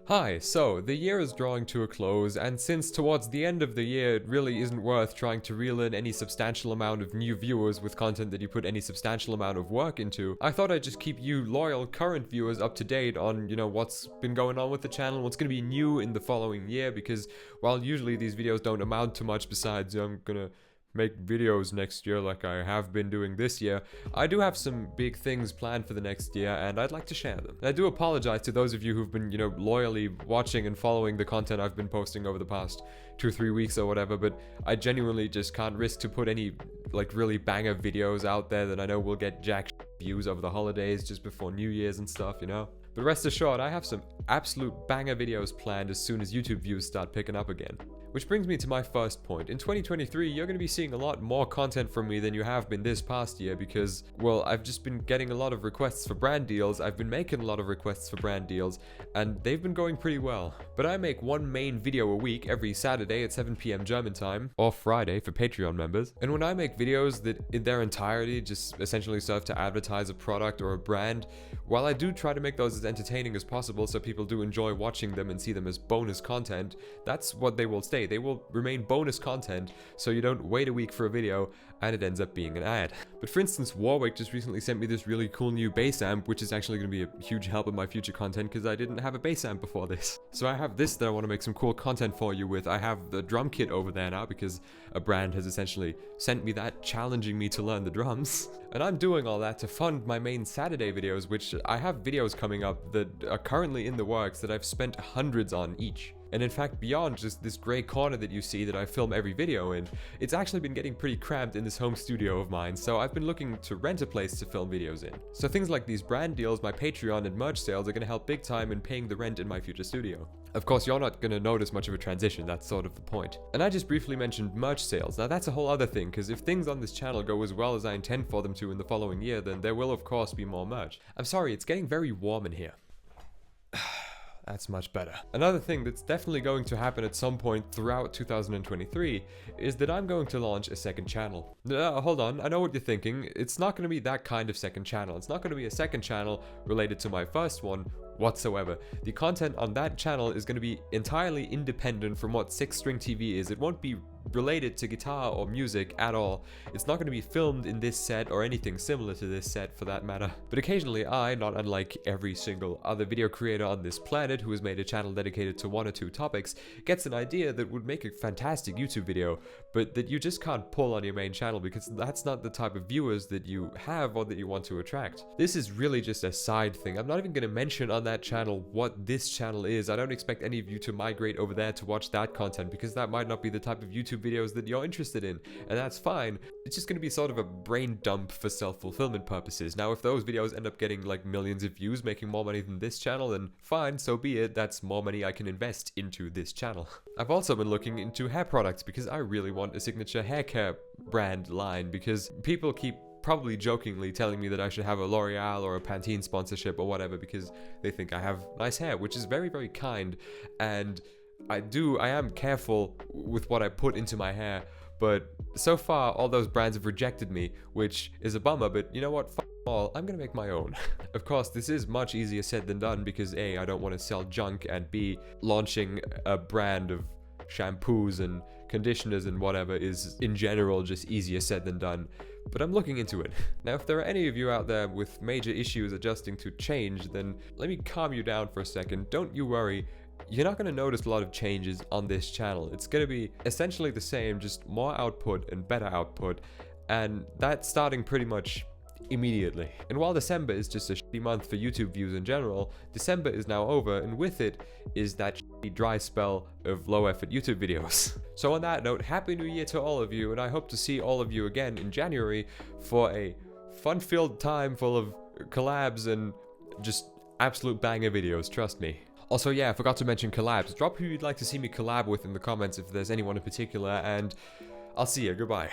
Hi, so the year is drawing to a close, and since towards the end of the year it really isn't worth trying to reel in any substantial amount of new viewers with content that you put any substantial amount of work into, I thought I'd just keep you loyal current viewers up to date on, what's been going on with the channel, what's going to be new in the following year, because while usually these videos don't amount to much besides I'm gonna make videos next year like I have been doing this year, I do have some big things planned for the next year and I'd like to share them. I do apologize to those of you who've been, loyally watching and following the content I've been posting over the past 2-3 weeks or whatever, but I genuinely just can't risk to put any really banger videos out there that I know will get jack views over the holidays just before New Year's and stuff, But rest assured, I have some absolute banger videos planned as soon as YouTube views start picking up again. Which brings me to my first point. In 2023, you're going to be seeing a lot more content from me than you have been this past year because, well, I've just been getting a lot of requests for brand deals, I've been making a lot of requests for brand deals, and they've been going pretty well. But I make one main video a week every Saturday at 7 PM German time, or Friday for Patreon members. And when I make videos that in their entirety just essentially serve to advertise a product or a brand, while I do try to make those as entertaining as possible so people do enjoy watching them and see them as bonus content, that's what they will stay. They will remain bonus content, so you don't wait a week for a video and it ends up being an ad. But for instance, Warwick just recently sent me this really cool new bass amp, which is actually going to be a huge help in my future content because I didn't have a bass amp before this. So I have this that I want to make some cool content for you with. I have the drum kit over there now because a brand has essentially sent me that, challenging me to learn the drums. And I'm doing all that to fund my main Saturday videos, which I have videos coming up that are currently in the works that I've spent hundreds on each. And in fact, beyond just this gray corner that you see that I film every video in, it's actually been getting pretty cramped in this home studio of mine, so I've been looking to rent a place to film videos in. So things like these brand deals, my Patreon and merch sales are going to help big time in paying the rent in my future studio. Of course, you're not going to notice much of a transition, that's sort of the point. And I just briefly mentioned merch sales. Now that's a whole other thing, because if things on this channel go as well as I intend for them to in the following year, then there will of course be more merch. I'm sorry, it's getting very warm in here. That's much better. Another thing that's definitely going to happen at some point throughout 2023 is that I'm going to launch a second channel. Hold on, I know what you're thinking. It's not going to be that kind of second channel. It's not going to be a second channel related to my first one whatsoever. The content on that channel is going to be entirely independent from what Six String TV is. It won't be related to guitar or music at all. It's not going to be filmed in this set or anything similar to this set for that matter. But occasionally I, not unlike every single other video creator on this planet who has made a channel dedicated to one or two topics, gets an idea that would make a fantastic YouTube video, but that you just can't pull on your main channel because that's not the type of viewers that you have or that you want to attract. This is really just a side thing. I'm not even going to mention on that channel what this channel is. I don't expect any of you to migrate over there to watch that content because that might not be the type of YouTube videos that you're interested in, and that's fine. It's just going to be sort of a brain dump for self-fulfillment purposes. Now if those videos end up getting millions of views, making more money than this channel, then fine, so be it. That's more money I can invest into this channel. I've also been looking into hair products because I really want a signature hair care brand line, because people keep probably jokingly telling me that I should have a L'Oreal or a Pantene sponsorship or whatever because they think I have nice hair, which is very, very kind, and I am careful with what I put into my hair, but so far all those brands have rejected me, which is a bummer, but you know what? F all, I'm gonna make my own. Of course, this is much easier said than done because A, I don't want to sell junk, and B, launching a brand of shampoos and conditioners and whatever is in general just easier said than done, but I'm looking into it. Now if there are any of you out there with major issues adjusting to change, then let me calm you down for a second. Don't you worry. You're not going to notice a lot of changes on this channel. It's going to be essentially the same, just more output and better output, and that's starting pretty much immediately. And while December is just a shitty month for YouTube views in general, December is now over, and with it is that shitty dry spell of low effort YouTube videos. So on that note, Happy New Year to all of you, and I hope to see all of you again in January for a fun-filled time full of collabs and just absolute banger videos, trust me. Also, yeah, I forgot to mention collabs. Drop who you'd like to see me collab with in the comments if there's anyone in particular, and I'll see you. Goodbye.